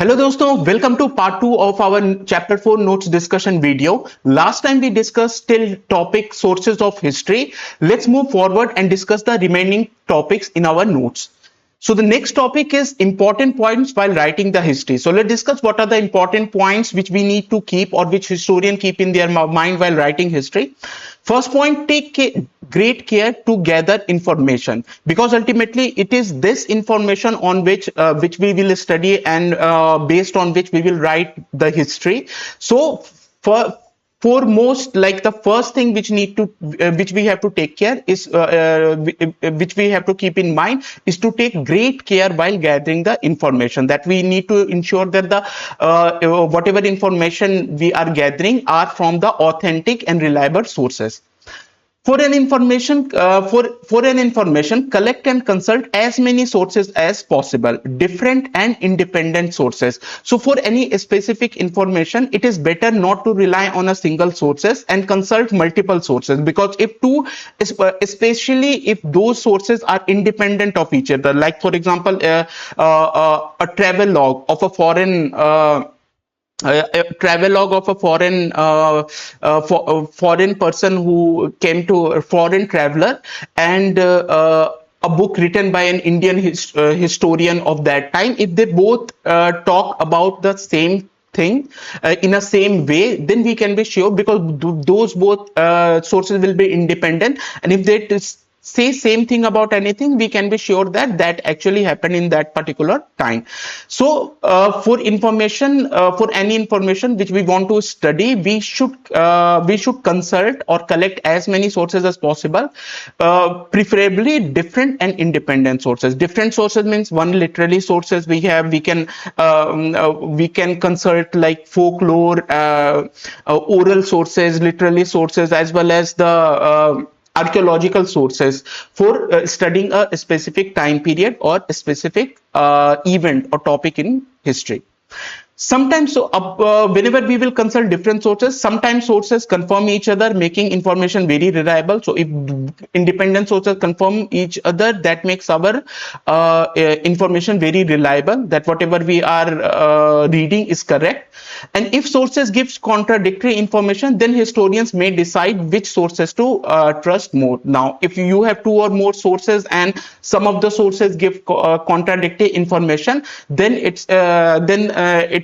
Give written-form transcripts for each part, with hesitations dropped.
Hello दोस्तों, welcome to part 2 of our chapter 4 notes discussion video. Last time we discussed till topic sources of history. Let's move forward and discuss the remaining topics in our notes. So the next topic is important points while writing the history. So let's discuss what are the important points which we need to keep or which historian keep in their mind while writing history. First point, take great care to gather information, because ultimately it is this information on which we will study and based on which we will write the history. So for foremost, like the first thing which we have to take care is which we have to keep in mind is to take great care while gathering the information, that we need to ensure that the whatever information we are gathering are from the authentic and reliable sources. For an information, collect and consult as many sources as possible, different and independent sources. So for any specific information, it is better not to rely on a single sources and consult multiple sources, because especially if those sources are independent of each other, like for example, a travel log of a foreign foreign person who came to a foreign traveler, and a book written by an Indian historian of that time. If they both talk about the same thing in a same way, then we can be sure, because those both sources will be independent, and if they say same thing about anything, we can be sure that that actually happened in that particular time. So for information, for any information which we want to study, we should consult or collect as many sources as possible, preferably different and independent sources. Different sources means, one, literally sources we can consult like folklore, oral sources, literary sources, as well as the archaeological sources for studying a specific time period or a specific event or topic in history. Sometimes, whenever we will consult different sources, sometimes sources confirm each other, making information very reliable. So if independent sources confirm each other, that makes our information very reliable, that whatever we are reading is correct. And if sources gives contradictory information, then historians may decide which sources to trust more. Now, if you have two or more sources and some of the sources give contradictory information, then it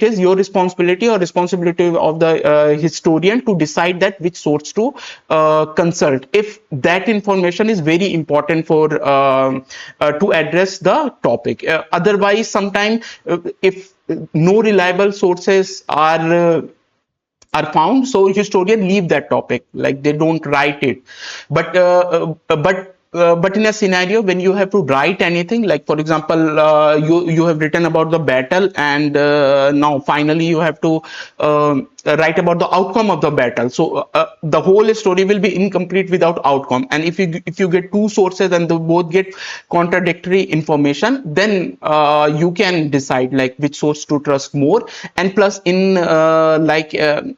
is your responsibility or responsibility of the historian to decide that which source to consult, if that information is very important for to address the topic. Otherwise, sometimes if no reliable sources are found, so historian leave that topic, like they don't write it. But in a scenario when you have to write anything, like for example, you have written about the battle, and now finally you have to write about the outcome of the battle. So the whole story will be incomplete without outcome. And if you get two sources and they both get contradictory information, then you can decide like which source to trust more. And plus, in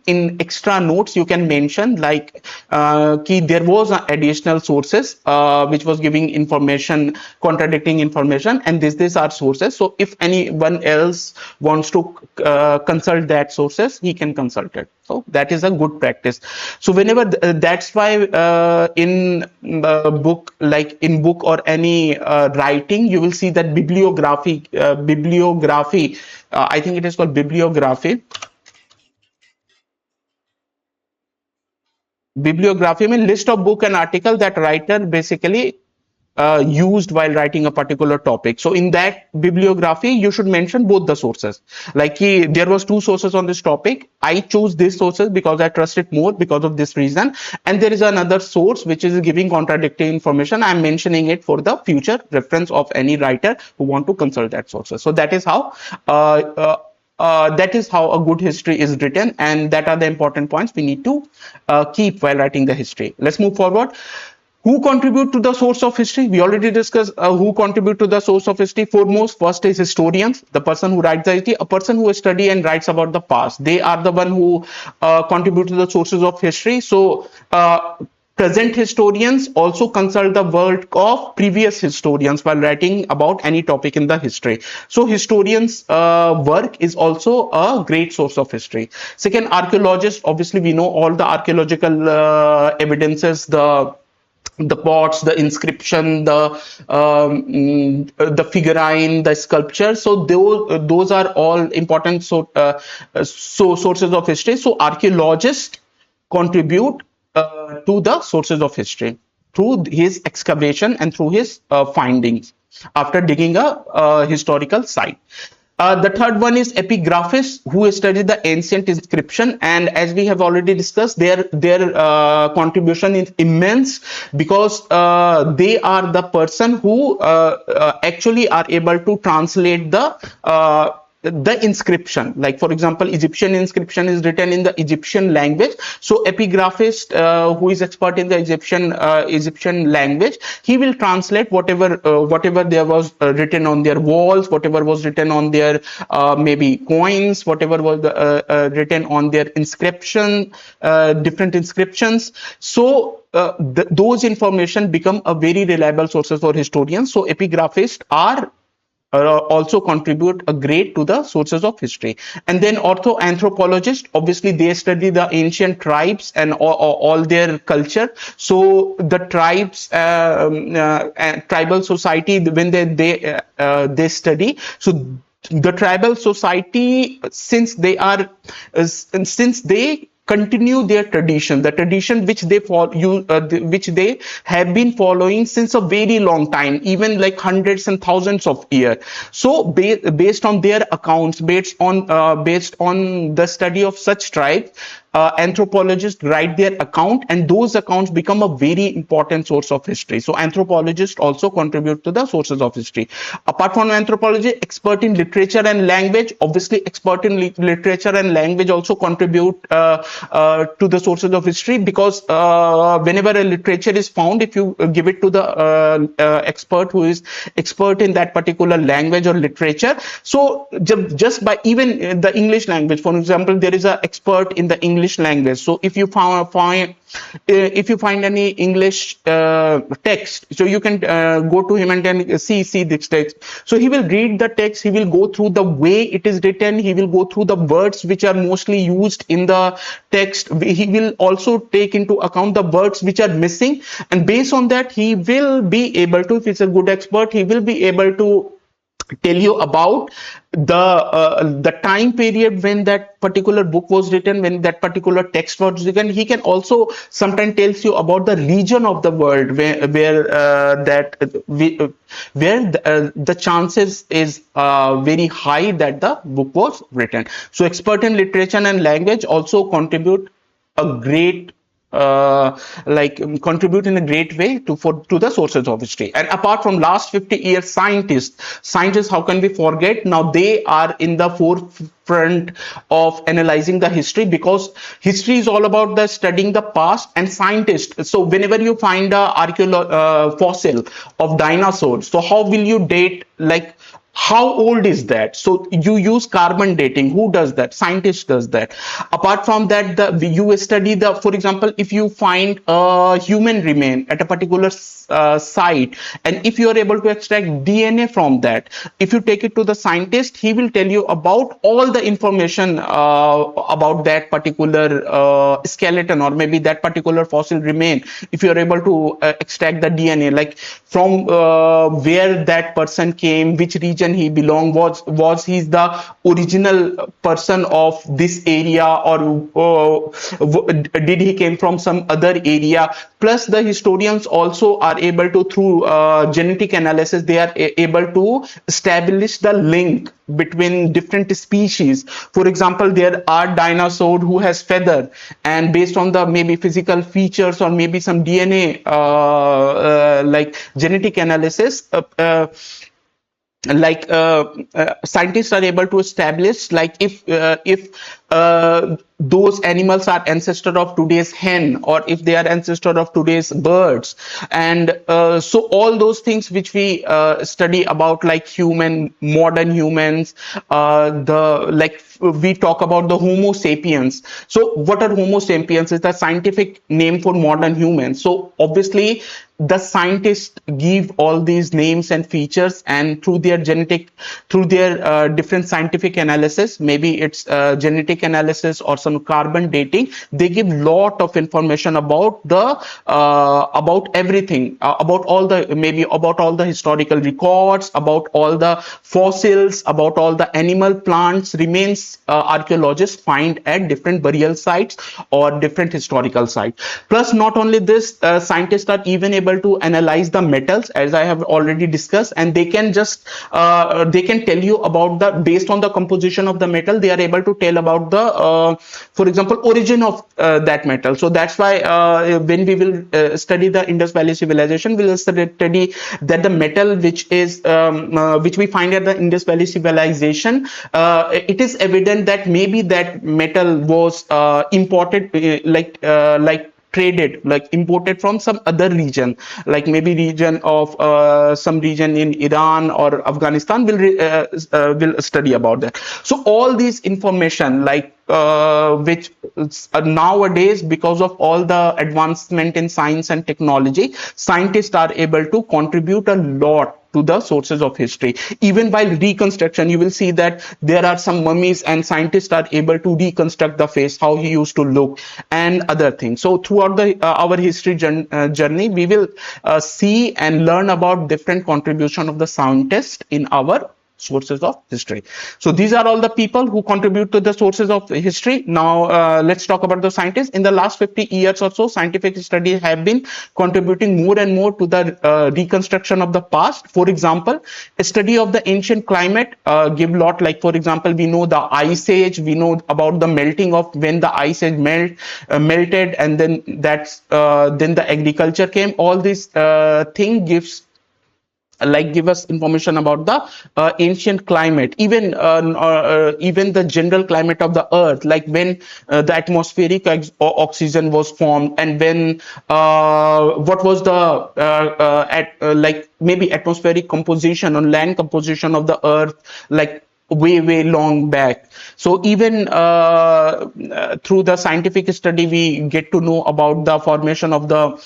in extra notes, you can mention like there was additional sources which was giving information, contradicting information, and these are sources. So if anyone else wants to consult that sources, he can consult it. So that is a good practice. So whenever that's why in book, like in book or any writing, you will see that bibliography. I think it is called bibliography. Bibliography means list of book and article that writer basically used while writing a particular topic. So in that bibliography, you should mention both the sources. Like there was two sources on this topic. I chose these sources because I trust it more because of this reason. And there is another source which is giving contradictory information. I'm mentioning it for the future reference of any writer who want to consult that sources. So that is how a good history is written, and that are the important points we need to keep while writing the history. Let's move forward. Who contribute to the source of history? We already discussed who contribute to the source of history. Foremost, first is historians, the person who writes the history, a person who study and writes about the past. They are the one who contribute to the sources of history. So Present historians also consult the work of previous historians while writing about any topic in the history. So historians' work is also a great source of history. Second, archaeologists. Obviously, we know all the archaeological evidences, the pots, the inscription, the figurine, the sculpture. So those are all important sources of history. So archaeologists contribute to the sources of history through his excavation and through his findings after digging a historical site. The third one is epigraphists, who study the ancient inscription, and as we have already discussed, their contribution is immense, because they are the person who actually are able to translate the inscription. Like, for example, Egyptian inscription is written in the Egyptian language. So epigraphist, who is expert in the Egyptian language, he will translate whatever there was written on their walls, whatever was written on their maybe coins, whatever was written on their inscription, different inscriptions. So those information become a very reliable sources for historians. So epigraphists are also contribute a great to the sources of history. And then anthropologists, obviously they study the ancient tribes and all their culture. So the tribes, tribal society, when they study, so the tribal society, since they continue their tradition, the tradition which they which they have been following since a very long time, even like hundreds and thousands of years. So based on their accounts, based on the study of such tribes, anthropologists write their account, and those accounts become a very important source of history. So anthropologists also contribute to the sources of history. Apart from anthropology, expert in literature and language, obviously expert in literature and language also contribute to the sources of history, because whenever a literature is found, if you give it to the expert who is expert in that particular language or literature, so just by even the English language, for example, there is an expert in the English language. So if you find any English text, so you can go to him and then see this text. So he will read the text, he will go through the way it is written, he will go through the words which are mostly used in the text, he will also take into account the words which are missing, and based on that he will be able to, if it's a good expert, he will be able to tell you about the time period when that particular book was written, when that particular text was written. He can also sometimes tells you about the region of the world where the chances is very high that the book was written. So expert in literature and language also contribute a great contribute in a great way to the sources of history. And apart from last 50 years, scientists, how can we forget? Now they are in the forefront of analyzing the history, because history is all about the studying the past, and scientists. So whenever you find a fossil of dinosaurs, so how will you date, like how old is that? So you use carbon dating. Who does that? Scientist does that. Apart from that, you study the, for example, if you find a human remain at a particular site, and if you are able to extract DNA from that, if you take it to the scientist, he will tell you about all the information about that particular skeleton, or maybe that particular fossil remain. If you are able to extract the DNA, like from where that person came, which region he belonged, was he the original person of this area, or did he came from some other area? Plus the historians also are able to, through genetic analysis, they are able to establish the link between different species. For example, there are dinosaurs who has feather, and based on the maybe physical features or maybe some DNA like genetic analysis, scientists are able to establish, like if those animals are ancestor of today's hen, or if they are ancestor of today's birds. And so all those things which we study about, like modern humans, the like we talk about the Homo sapiens. So what are Homo sapiens is the scientific name for modern humans. So obviously the scientists give all these names and features, and through their different scientific analysis, maybe it's genetic analysis or some carbon dating, they give lot of information about the about everything, about all the historical records, about all the fossils, about all the animal plants remains archaeologists find at different burial sites or different historical sites. Plus, not only this, scientists are even able to analyze the metals, as I have already discussed, and they can just they can tell you about the, based on the composition of the metal, they are able to tell about the for example, origin of that metal. So that's why when we will study the Indus Valley civilization, we will study that the metal which we find at the Indus Valley civilization, it is evident that maybe that metal was imported, like traded, like imported from some other region, like maybe region of some region in Iran or Afghanistan. Will study about that. So all these information, like which nowadays, because of all the advancement in science and technology, scientists are able to contribute a lot to the sources of history. Even while reconstruction, you will see that there are some mummies and scientists are able to reconstruct the face, how he used to look and other things. So throughout the our history journey, we will see and learn about different contribution of the scientists in our sources of history. So these are all the people who contribute to the sources of history. Now let's talk about the scientists. In the last 50 years or so, scientific studies have been contributing more and more to the reconstruction of the past. For example, a study of the ancient climate give lot, like for example, we know the ice age, we know about the melting of when the ice age melted, and then then the agriculture came. All this thing give us information about the ancient climate, even the general climate of the earth, like when the atmospheric oxygen was formed, and when what was the like maybe atmospheric composition or land composition of the earth, like way long back. So even through the scientific study, we get to know about the formation of the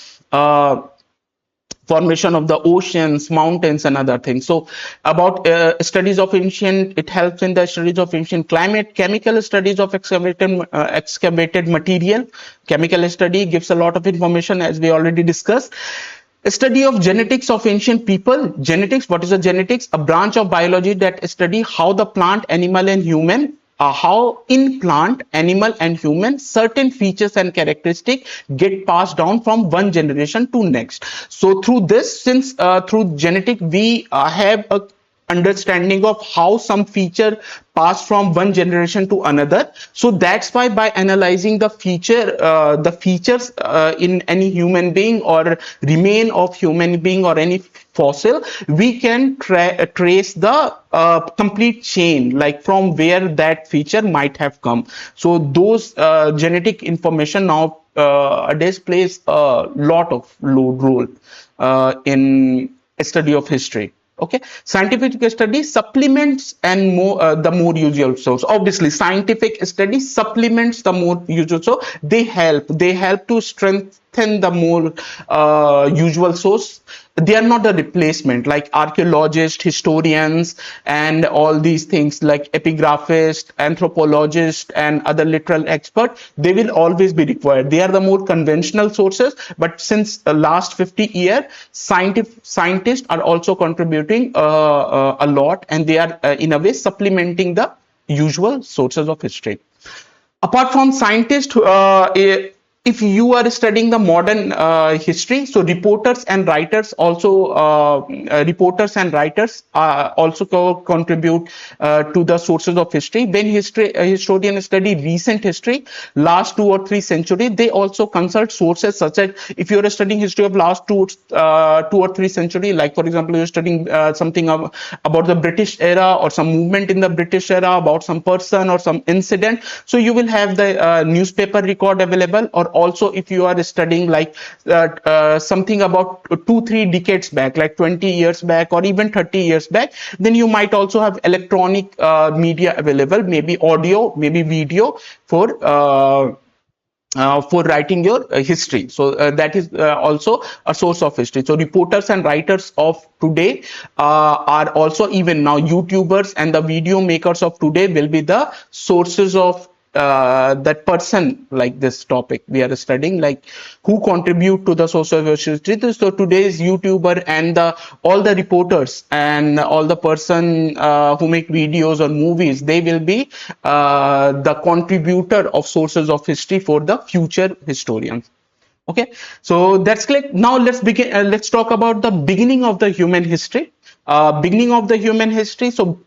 oceans, mountains, and other things. So about studies of ancient, it helps in the studies of ancient climate. Chemical studies of excavated material. Chemical study gives a lot of information, as we already discussed. A study of genetics of ancient people. Genetics, what is the genetics? A branch of biology that study how the plant, animal, and human, how in plant, animal, and human certain features and characteristics get passed down from one generation to next. So through this, since through genetic we have a understanding of how some feature pass from one generation to another. So that's why by analyzing the features in any human being or remain of human being or any fossil, we can trace the complete chain, like from where that feature might have come. So those genetic information now nowadays plays a lot of role in a study of history. Okay, scientific study supplements and the more usual source. Obviously, scientific study supplements the more usual source. They help to strengthen the more usual source. They are not a replacement, like archaeologists, historians, and all these things like epigraphists, anthropologists, and other literal experts. They will always be required. They are the more conventional sources. But since the last 50 years, scientists are also contributing a lot, and they are in a way supplementing the usual sources of history. Apart from scientists, if you are studying the modern history, so reporters and writers also contribute to the sources of history. When historians study recent history, last 2 or 3 centuries, they also consult sources such as, if you are studying history of last 2 or 3 centuries, like for example you're studying something about the British era or some movement in the British era, about some person or some incident, so you will have the newspaper record available. Or also if you are studying like something about 2-3 decades back, like 20 years back or even 30 years back, then you might also have electronic media available, maybe audio, maybe video, for writing your history. So that is also a source of history. So reporters and writers of today are also, even now YouTubers and the video makers of today will be the sources of that person, like this topic we are studying, like who contribute to the social history. So today's YouTuber and all the reporters and all the person who make videos or movies, they will be the contributor of sources of history for the future historians. Okay, so that's click. Now let's begin. Let's talk about the beginning of the human history. Beginning of the human history. So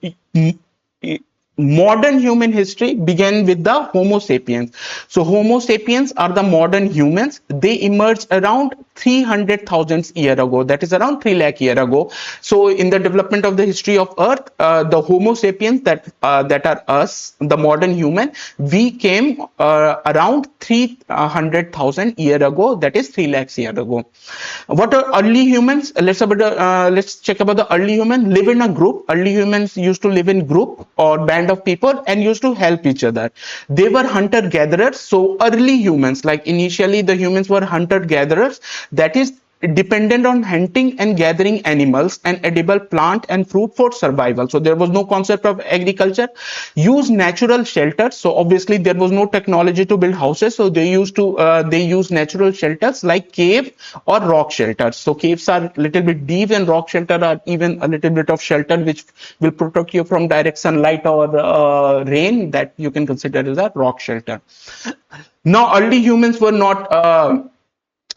modern human history began with the Homo sapiens. So Homo sapiens are the modern humans. They emerged around 300,000 years ago. That is around 3 lakh years ago. So in the development of the history of Earth, the Homo sapiens that are us, the modern human, we came around 300,000 years ago. That is 3 lakhs years ago. What are early humans? Let's check about the early human. Live in a group. Early humans used to live in group or band of people and used to help each other. They were hunter gatherers. So early humans, like initially the humans were hunter gatherers, that is dependent on hunting and gathering animals and edible plant and fruit for survival. So there was no concept of agriculture. Use natural shelters. So obviously there was no technology to build houses, so they use natural shelters like cave or rock shelters. So caves are little bit deep and rock shelter are even a little bit of shelter which will protect you from direct sunlight or rain, that you can consider as a rock shelter. Now early humans were not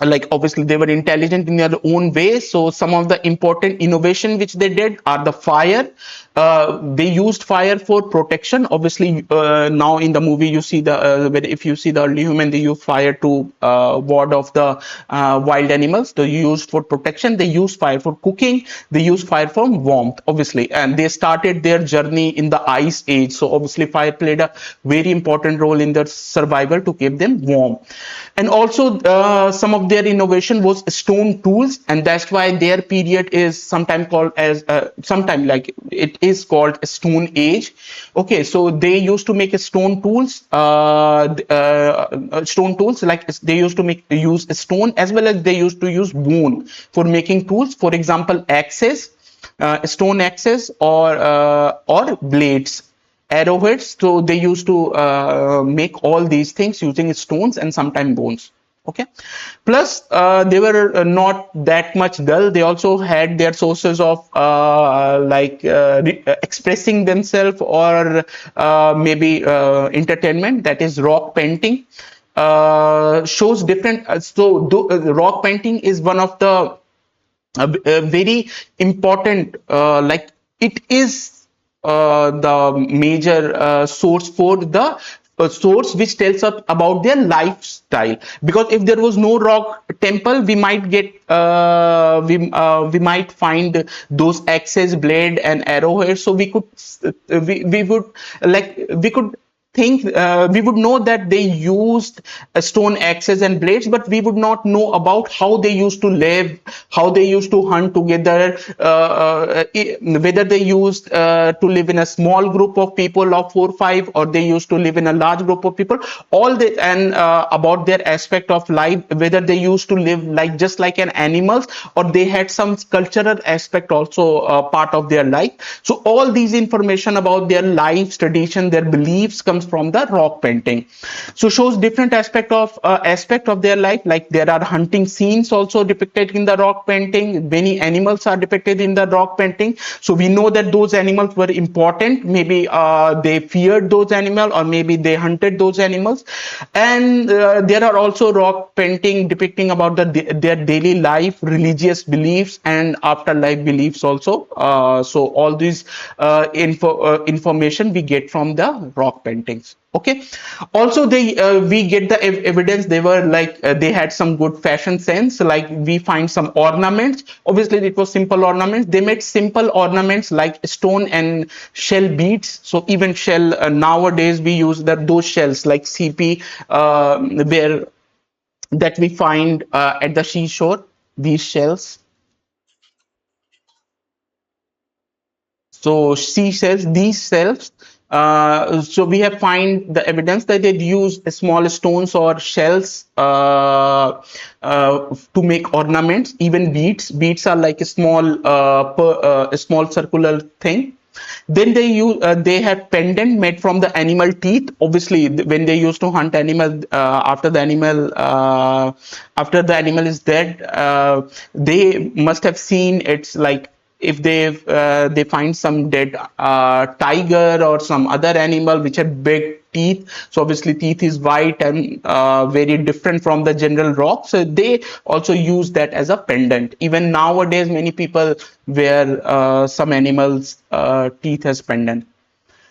like, obviously they were intelligent in their own way. So some of the important innovation which they did are the fire. They used fire for protection. Obviously now in the movie you see if you see the early human, they use fire to ward off the wild animals. They use for protection. They use fire for cooking. They use fire for warmth, obviously, and they started their journey in the ice age. So obviously fire played a very important role in their survival to keep them warm. And also some of their innovation was stone tools, and that's why their period is sometimes called as like it is called Stone Age. Okay, so they used to make stone tools, like they used to use stone, as well as they used to use bone for making tools. For example, axes, stone axes, or blades, arrowheads. So they used to make all these things using stones and sometimes bones. Okay, plus they were not that much dull. They also had their sources of expressing themselves, or maybe entertainment, that is rock painting. Shows different rock painting is one of the very important, like it is the major source for the source which tells us about their lifestyle. Because if there was no rock temple, we might get we might find those axes, blade and arrowheads. So we could we could think we would know that they used stone axes and blades, but we would not know about how they used to live, how they used to hunt together, whether they used to live in a small group of people of 4 or 5, or they used to live in a large group of people. All that, and about their aspect of life, whether they used to live like just like an animals, or they had some cultural aspect also part of their life. So all these information about their life, tradition, their beliefs comes comes from the rock painting. So shows different aspect of their life, like there are hunting scenes also depicted in the rock painting. Many animals are depicted in the rock painting, so we know that those animals were important. Maybe they feared those animals, or maybe they hunted those animals. And there are also rock painting depicting about their daily life, religious beliefs, and afterlife beliefs also. So all these information we get from the rock paintings. Okay. Also, we get the evidence they were like they had some good fashion sense. Like we find some ornaments. Obviously, it was simple ornaments. They made simple ornaments like stone and shell beads. So even shell nowadays we use those shells like CP, where that we find at the seashore. These shells. So seashells, these shells. So we have find the evidence that they use small stones or shells to make ornaments, even beads. Beads are like a small circular thing. Then they have pendant made from the animal teeth. Obviously, when they used to hunt animal, after the animal is dead, they must have seen it's like, if they find some dead tiger or some other animal which had big teeth. So obviously teeth is white and very different from the general rock. So they also use that as a pendant. Even nowadays, many people wear some animals' teeth as pendant.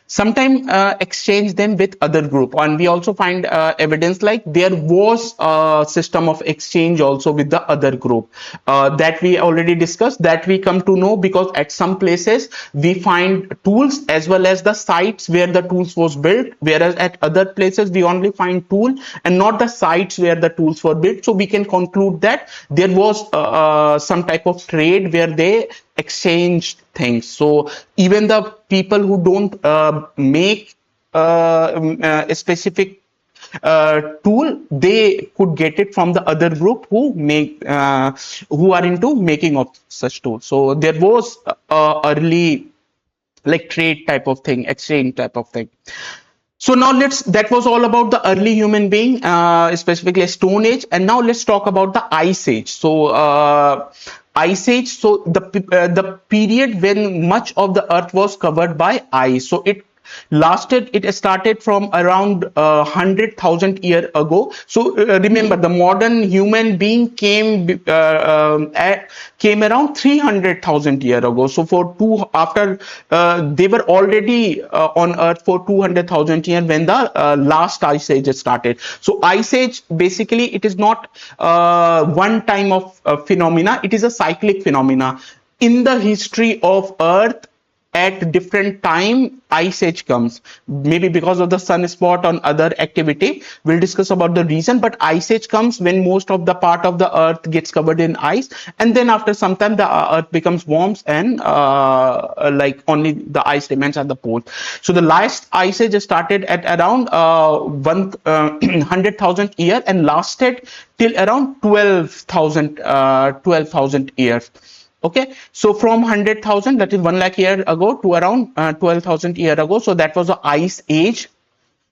Sometimes exchange them with other group, and we also find evidence like there was a system of exchange also with the other group that we already discussed, that we come to know because at some places we find tools as well as the sites where the tools was built, whereas at other places we only find tool and not the sites where the tools were built. So we can conclude that there was some type of trade where they exchange things. So even the people who don't make a specific tool, they could get it from the other group who are into making of such tools. So there was early like trade type of thing, exchange type of thing. So now that was all about the early human being, specifically Stone Age. And now let's talk about the Ice Age. So Ice Age, so the period when much of the earth was covered by ice. So it started from around 100,000 years ago. So remember, the modern human being came around 300,000 years ago. So after they were already on earth for 200,000 years when the last ice age started. So ice age, basically it is not one time of phenomena, it is a cyclic phenomena. In the history of earth, at different time ice age comes, maybe because of the sunspot or other activity. We'll discuss about the reason, but ice age comes when most of the part of the earth gets covered in ice, and then after some time the earth becomes warm and like only the ice remains at the pole. So the last ice age started at around 100,000 years and lasted till around 12,000 years. Okay, so from 100,000, that is 1 lakh year ago, to around 12,000 year ago. So that was the ice age.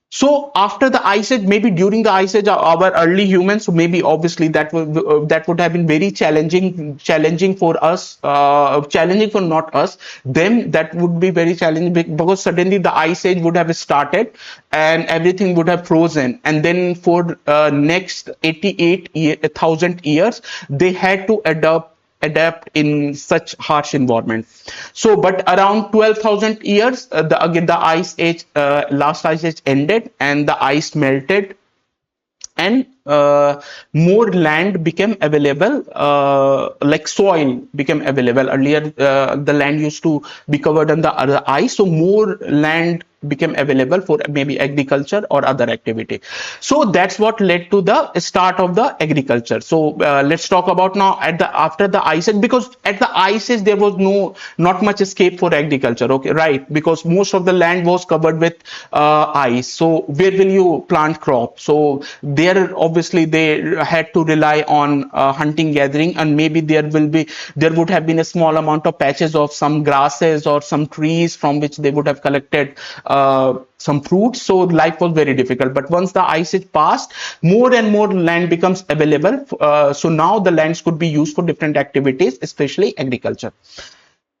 So after the ice age, maybe during the ice age, our early humans, so maybe obviously that would have been very challenging for us, challenging for not us, them. That would be very challenging because suddenly the ice age would have started and everything would have frozen, and then for next 88,000 years they had to adapt in such harsh environment. So but around 12,000 years again the ice age, last ice age ended and the ice melted, and more land became available, like soil became available. Earlier the land used to be covered under ice, so more land became available for maybe agriculture or other activity. So that's what led to the start of the agriculture. So let's talk about now after the ice age, because at the ice age there was not much escape for agriculture, okay, right? Because most of the land was covered with ice. So where will you plant crop? So there obviously they had to rely on hunting gathering, and maybe there would have been a small amount of patches of some grasses or some trees from which they would have collected some fruits. So life was very difficult. But once the ice age passed, more and more land becomes available. So now the lands could be used for different activities, especially agriculture.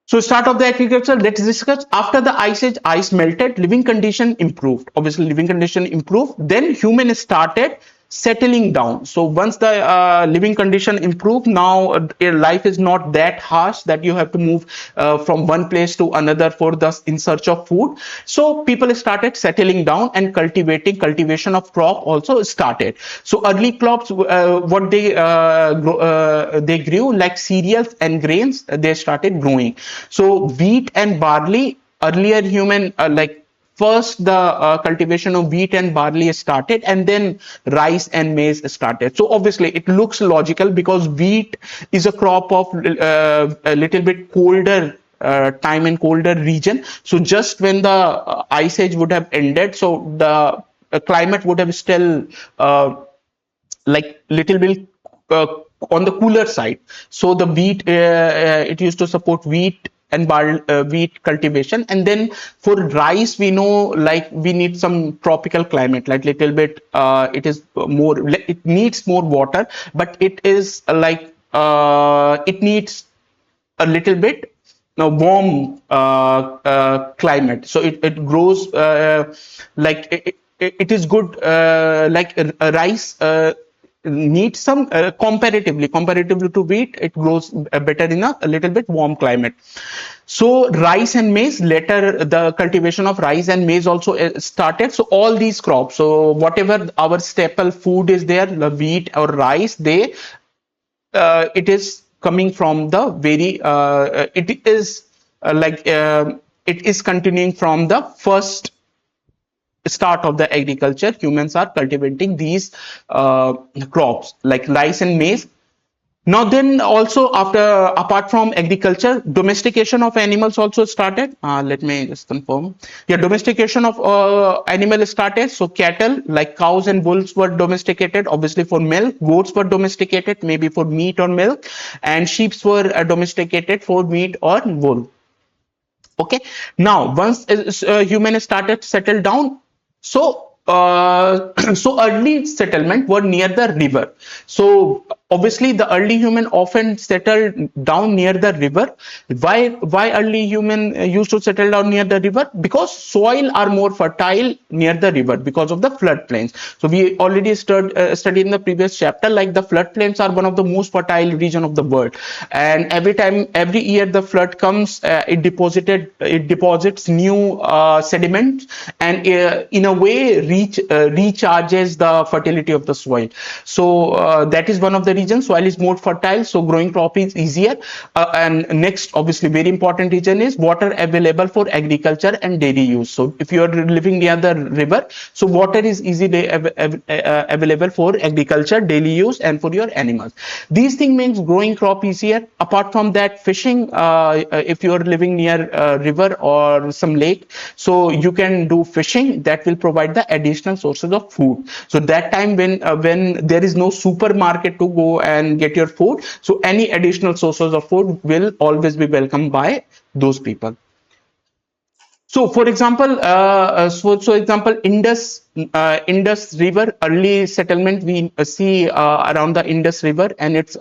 So start of the agriculture, let's discuss. After the ice age, ice melted, living condition improved. Obviously, living condition improved. Then human started settling down. So once the living condition improved, now life is not that harsh that you have to move from one place to another for the in search of food. So people started settling down, and cultivation of crop also started. So early crops, what they grew, like cereals and grains, they started growing. So wheat and barley, earlier human first the cultivation of wheat and barley started, and then rice and maize started. So obviously it looks logical, because wheat is a crop of a little bit colder time and colder region. So just when the ice age would have ended, so the climate would have still little bit on the cooler side. So the wheat, it used to support wheat and wheat cultivation. And then for rice, we know we need some tropical climate, like little bit it needs more water, but it is it needs a little bit warm climate. So it grows it is good, rice needs some comparatively to wheat, it grows better in a little bit warm climate. So rice and maize, later the cultivation of rice and maize also started. So all these crops, so whatever our staple food is there, the wheat or rice, it is coming from the very it is continuing from the first start of the agriculture. Humans are cultivating these crops like rice and maize. Now then also apart from agriculture, domestication of animals also started. Let me just confirm. Yeah, domestication of animals started. So cattle like cows and bulls were domesticated, obviously for milk. Goats were domesticated, maybe for meat or milk, and sheep were domesticated for meat or wool. Okay. Now once humans started settled down, so so early settlement were near the river. So obviously the early human often settled down near the river. Why early human used to settle down near the river? Because soil are more fertile near the river because of the floodplains. So we already studied in the previous chapter, like the floodplains are one of the most fertile region of the world, and every year the flood comes, it deposits new sediments, and in a way recharges the fertility of the soil. So that is one of the reasons soil is more fertile, so growing crop is easier. And next, obviously very important reason is water available for agriculture and daily use. So if you are living near the river, so water is easily available for agriculture, daily use, and for your animals. These things makes growing crop easier. Apart from that, fishing, if you are living near a river or some lake, so you can do fishing. That will provide the additional sources of food. So that time when there is no supermarket to go and get your food, so any additional sources of food will always be welcomed by those people. So for example, Indus River, early settlement we see around the Indus River and its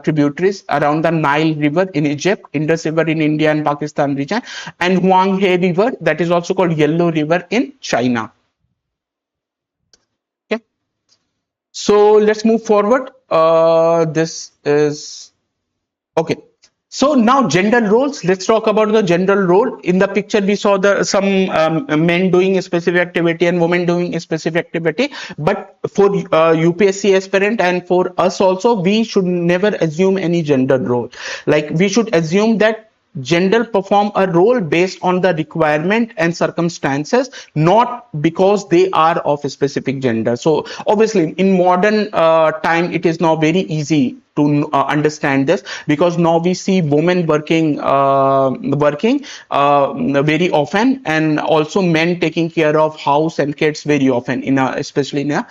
tributaries, around the Nile River in Egypt, Indus River in India and Pakistan region, and Huang He River, that is also called Yellow River, in China. Okay, so let's move forward. This is okay. So now gender roles. Let's talk about the gender role. In the picture, we saw some men doing a specific activity and women doing a specific activity. But for UPSC aspirant and for us also, we should never assume any gender role. Like we should assume that gender perform a role based on the requirement and circumstances, not because they are of a specific gender. So obviously in modern time it is now very easy to understand this, because now we see women working very often, and also men taking care of house and kids very often, especially in a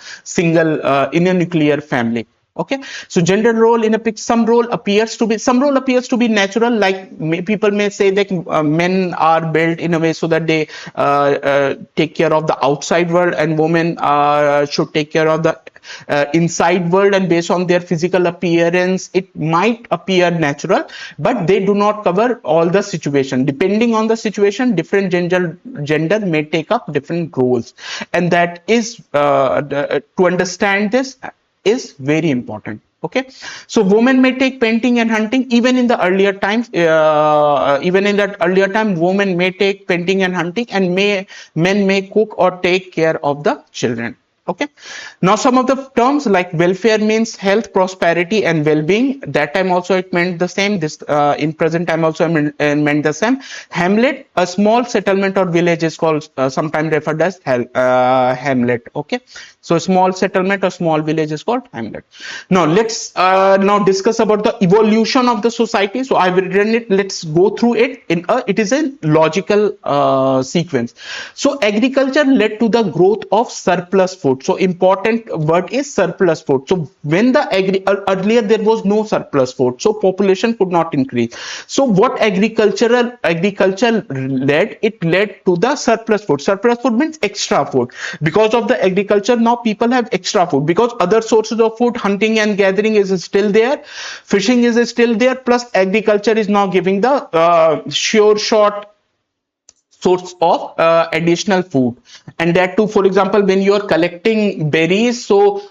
in a nuclear family. Okay, so gender role in a some role appears to be natural, like people may say that men are built in a way so that they take care of the outside world, and women should take care of the inside world, and based on their physical appearance it might appear natural, but they do not cover all the situation. Depending on the situation, different gender may take up different roles, and that is to understand this is very important. Okay, so women may take painting and hunting. Even in the earlier times, even in that earlier time, women may take painting and hunting, and men may cook or take care of the children. Okay, now some of the terms like welfare means health, prosperity, and well-being. That time also it meant the same. This in present time also meant the same. Hamlet, a small settlement or village, is called sometimes referred as hamlet. Okay, so small settlement or small village is called hamlet. Now let's now discuss about the evolution of the society. So I've written it. Let's go through it. It is a logical sequence. So agriculture led to the growth of surplus food. So important word is surplus food. So when the earlier there was no surplus food, so population could not increase. So what agriculture led? It led to the surplus food. Surplus food means extra food. Because of the agriculture, now people have extra food, because other sources of food, hunting and gathering, is still there, fishing is still there, plus agriculture is now giving the sure shot source of additional food. And that too, for example, when you are collecting berries, so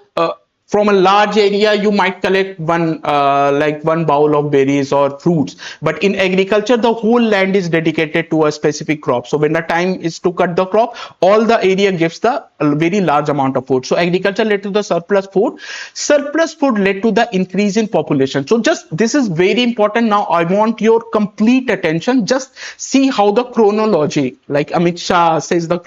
from a large area you might collect one bowl of berries or fruits, but in agriculture the whole land is dedicated to a specific crop. So when the time is to cut the crop, all the area gives the very large amount of food. So agriculture led to the surplus food. Surplus food led to the increase in population. So just this is very important. Now I want your complete attention. Just see how the chronology, like Amit Shah says, the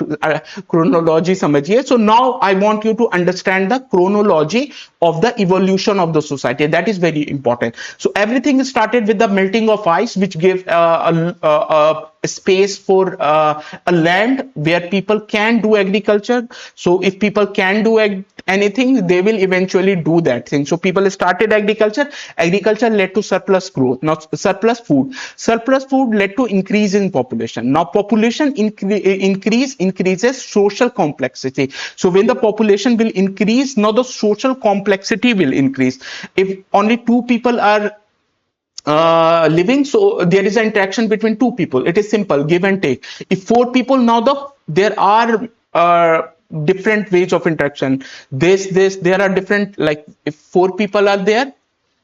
chronology samajhiye. So now I want you to understand the chronology of the evolution of the society. That is very important. So everything started with the melting of ice, which gave a space for a land where people can do agriculture. So if people can do anything, they will eventually do that thing. So people started agriculture. Agriculture led to surplus growth, not surplus food. Surplus food led to increase in population. Now population increases social complexity. So when the population will increase, now the social complexity will increase. If only two people are living, so there is an interaction between two people. It is simple, give and take. If four people, now there are different ways of interaction. There are different, like if four people are there,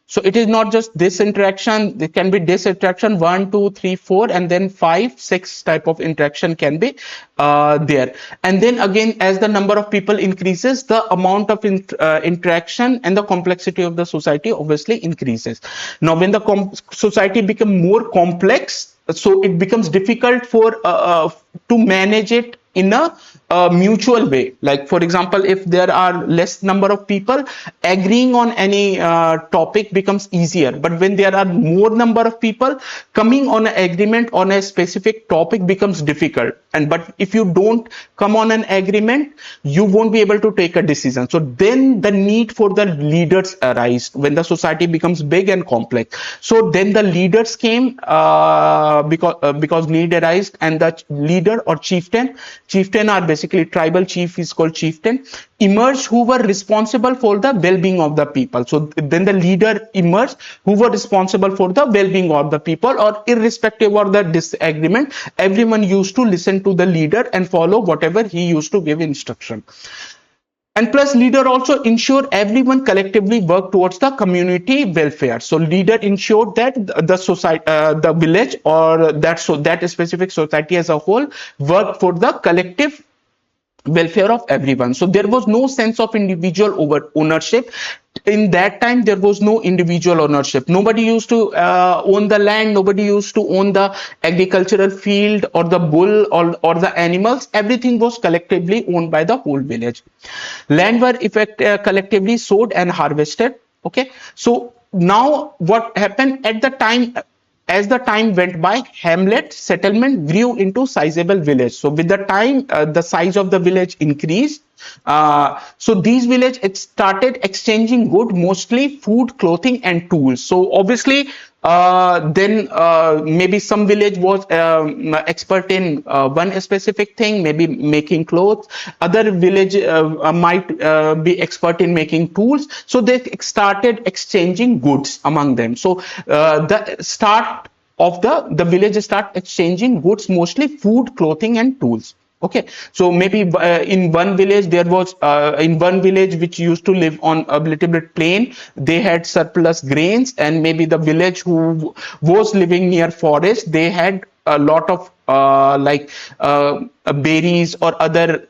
so it is not just this interaction, it can be this interaction, 1, 2, 3, 4, and then 5, 6 type of interaction can be there. And then again, as the number of people increases, the amount of interaction and the complexity of the society obviously increases. Now when the society becomes more complex, so it becomes difficult for to manage it in a mutual way. Like for example, if there are less number of people, agreeing on any topic becomes easier, but when there are more number of people, coming on an agreement on a specific topic becomes difficult. But if you don't come on an agreement, you won't be able to take a decision. So then the need for the leaders arise when the society becomes big and complex. So then the leaders came because need arised, and the leader or chieftain are basically tribal chief is called chieftain, emerged, who were responsible for the well-being of the people. So then the leader emerged who were responsible for the well-being of the people, or irrespective of the disagreement, everyone used to listen to the leader and follow whatever he used to give instruction. And plus leader also ensure everyone collectively work towards the community welfare. So leader ensured that the society, the village, or that specific society as a whole work for the collective welfare of everyone. So there was no sense of individual over ownership. In that time there was no individual ownership. Nobody used to own the land, nobody used to own the agricultural field or the bull or the animals. Everything was collectively owned by the whole village. Land were collectively sowed and harvested. Okay, so now what happened at the time, as the time went by, hamlet settlement grew into sizable village. So with the time, the size of the village increased. So these village it started exchanging good, mostly food, clothing, and tools. So obviously, then maybe some village was expert in one specific thing, maybe making clothes. Other village might be expert in making tools. So they started exchanging goods among them. So the start of the village start exchanging goods, mostly food, clothing, and tools. Okay, so maybe in one village there was in one village which used to live on a little bit plain, they had surplus grains, and maybe the village who was living near forest, they had a lot of berries or other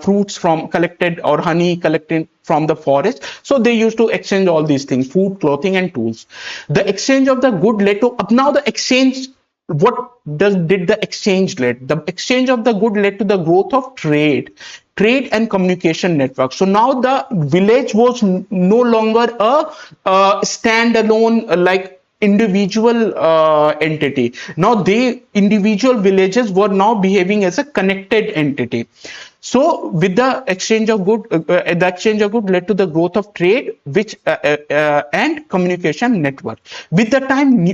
fruits from collected, or honey collected from the forest. So they used to exchange all these things, food, clothing, and tools. The exchange of the good led to, now the exchange, what did the exchange lead? The exchange of the good led to the growth of trade and communication network. So now the village was no longer a standalone like individual entity. Now the individual villages were now behaving as a connected entity. So with the exchange of good, led to the growth of trade, which and communication network. With the time,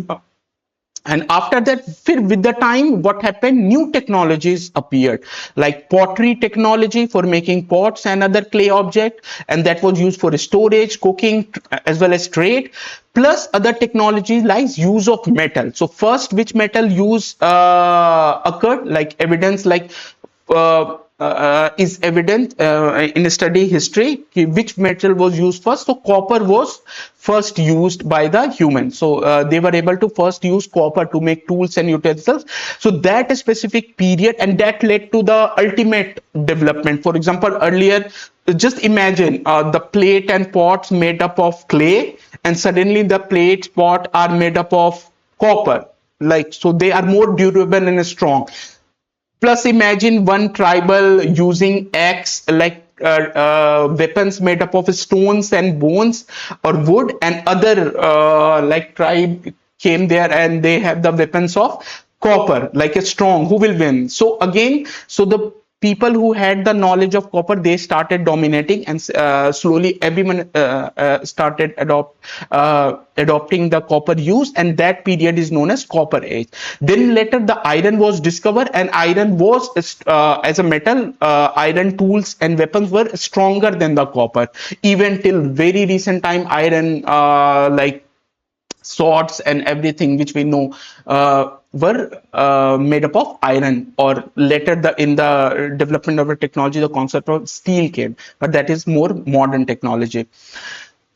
and after that, with the time, what happened? New technologies appeared, like pottery technology for making pots and other clay objects, and that was used for storage, cooking, as well as trade. Plus other technologies like use of metal. So first, which metal use occurred, like evidence, like is evident in study history, which metal was used first. So copper was first used by the humans. So they were able to first use copper to make tools and utensils. So that specific period, and that led to the ultimate development. For example, earlier, just imagine the plate and pots made up of clay, and suddenly the plates, pot are made up of copper. Like, so they are more durable and strong. Plus, imagine one tribal using axe, like weapons made up of stones and bones or wood, and other like tribe came there and they have the weapons of copper, like a strong. Who will win? So again, so the people who had the knowledge of copper, they started dominating, and slowly everyone started adopting the copper use, and that period is known as copper age. Then later the iron was discovered, and iron was as a metal, iron tools and weapons were stronger than the copper. Even till very recent time, iron like swords and everything which we know were made up of iron. Or later, in the development of the technology, the concept of steel came, but that is more modern technology.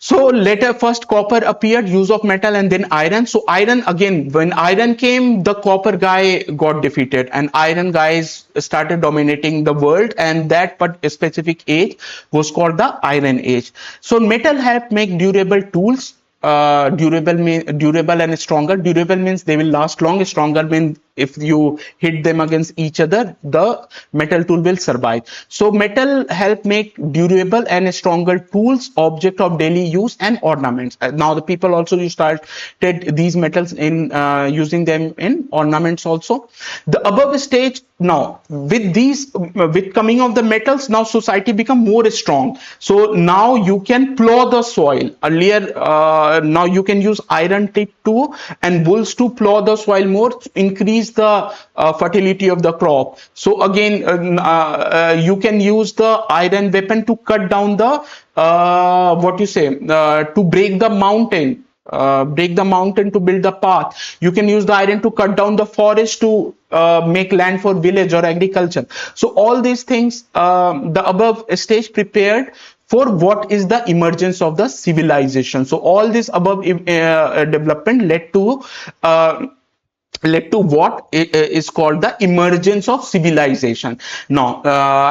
So later, first copper appeared, use of metal, and then iron. So iron, again, when iron came, the copper guy got defeated, and iron guys started dominating the world, and that specific age was called the Iron Age. So metal helped make durable tools. Durable and stronger. Durable means they will last long. Stronger means if you hit them against each other, the metal tool will survive. So metal help make durable and stronger tools, object of daily use, and ornaments. Now the people also started these metals in using them in ornaments also. The above stage, now with coming of the metals, now society become more strong. So now you can plow the soil. Earlier, now you can use iron tip too and bulls to plow the soil more, increase the fertility of the crop. So again, you can use the iron weapon to cut down the to break the mountain. To build the path. You can use the iron to cut down the forest to make land for village or agriculture. So all these things, the above stage prepared for what is the emergence of the civilization. So all this above development led to led to what is called the emergence of civilization. Now,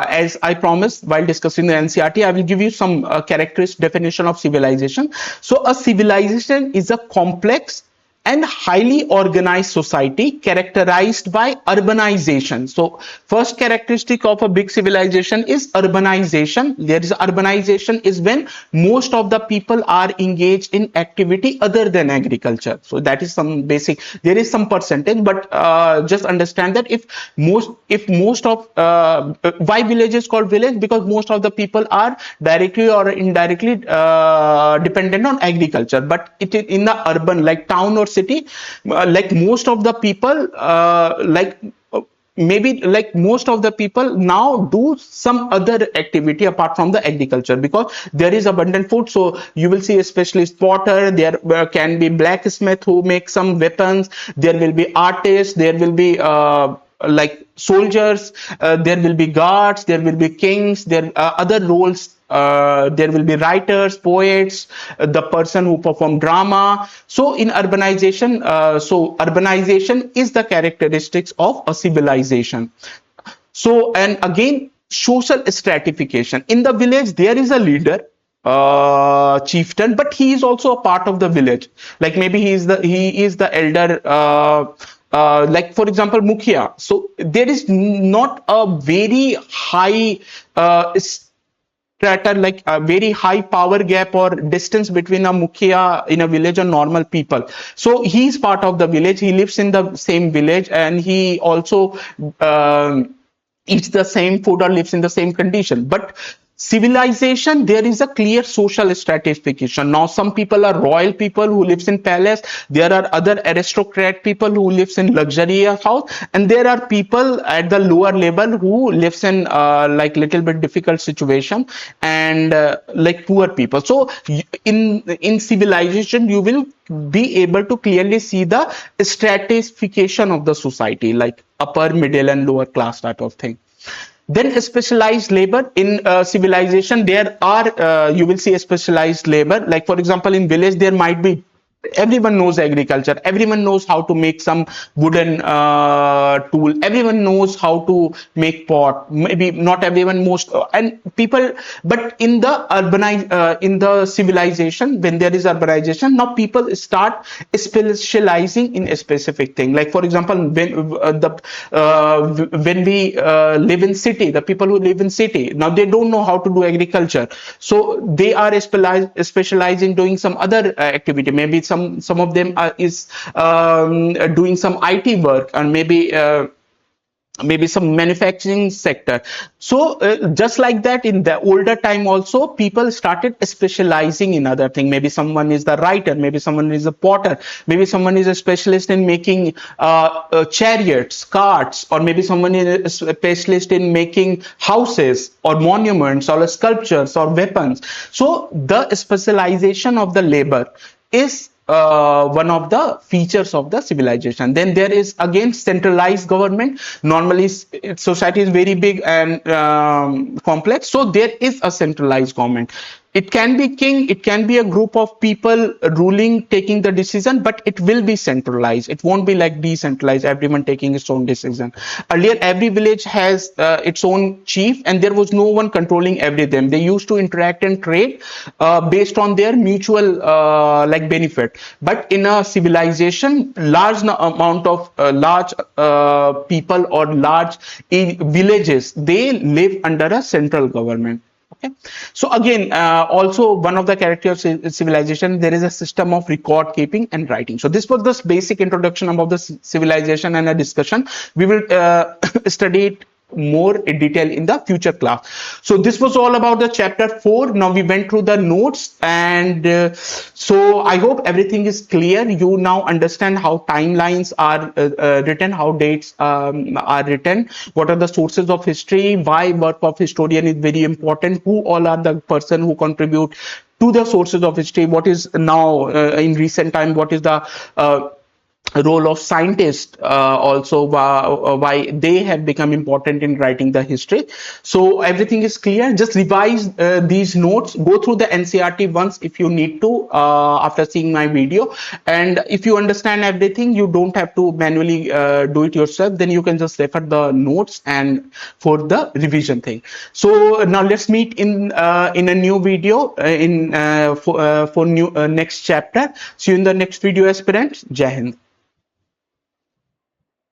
as I promised while discussing the NCERT, I will give you some characteristic definition of civilization. So, a civilization is a complex and highly organized society characterized by urbanization. So, first characteristic of a big civilization is urbanization. There is urbanization is when most of the people are engaged in activity other than agriculture. So that is some basic. There is some percentage, but just understand that if most of why village is called village, because most of the people are directly or indirectly dependent on agriculture. But it is in the urban, like town or city, like most of the people maybe like most of the people now do some other activity apart from the agriculture, because there is abundant food. So you will see a specialist potter, there can be blacksmith who make some weapons, there will be artists, there will be like soldiers, there will be guards, there will be kings, there are other roles, there will be writers, poets, the person who perform drama. So in urbanization, so urbanization is the characteristics of a civilization. So, and again, social stratification. In the village, there is a leader, chieftain, but he is also a part of the village. Like maybe he is the elder, like for example mukhia. So there is not a very high strata, like a very high power gap or distance between a mukhia in a village and normal people. So he is part of the village, he lives in the same village, and he also eats the same food or lives in the same condition. But civilization, there is a clear social stratification. Now some people are royal people who lives in palace, there are other aristocrat people who lives in luxurious house, and there are people at the lower level who lives in like little bit difficult situation, and like poor people. So in civilization you will be able to clearly see the stratification of the society, like upper, middle and lower class type of thing. Then specialized labor in civilization, there are you will see a specialized labor. Like for example, in village there might be, everyone knows agriculture, everyone knows how to make some wooden tool, everyone knows how to make pot, maybe not everyone, most and people. But in the in the civilization, when there is urbanization, now people start specializing in a specific thing. Like for example, when we live in city, the people who live in city, now they don't know how to do agriculture, so they are specialized in doing some other activity. Maybe some of them is doing some IT work, and maybe some manufacturing sector. So just like that, in the older time also people started specializing in other thing. Maybe someone is the writer, maybe someone is a potter, maybe someone is a specialist in making chariots, carts, or maybe someone is a specialist in making houses or monuments or sculptures or weapons. So the specialization of the labor is one of the features of the civilization. Then there is again centralized government. Normally society is very big and complex, so there is a centralized government. It can be king, it can be a group of people ruling, taking the decision, but it will be centralized. It won't be like decentralized, everyone taking its own decision. Earlier every village has its own chief, and there was no one controlling everything. They used to interact and trade based on their mutual like benefit. But in a civilization, large amount of large people or large villages, they live under a central government. Okay. So again, also one of the characters of civilization, there is a system of record keeping and writing. So this was the basic introduction about the civilization and a discussion. We will study it more in detail in the future class. So this was all about the chapter 4. Now we went through the notes, and so I hope everything is clear. You now understand how timelines are written, how dates are written, what are the sources of history, why work of historian is very important, who all are the person who contribute to the sources of history, what is now in recent time, what is the role of scientists, also why they have become important in writing the history. So everything is clear. Just revise these notes, go through the NCERT once if you need to, after seeing my video, and if you understand everything, you don't have to manually do it yourself, then you can just refer the notes and for the revision thing. So now let's meet in a new video, for new next chapter. See you in the next video, aspirants. Jai Hind.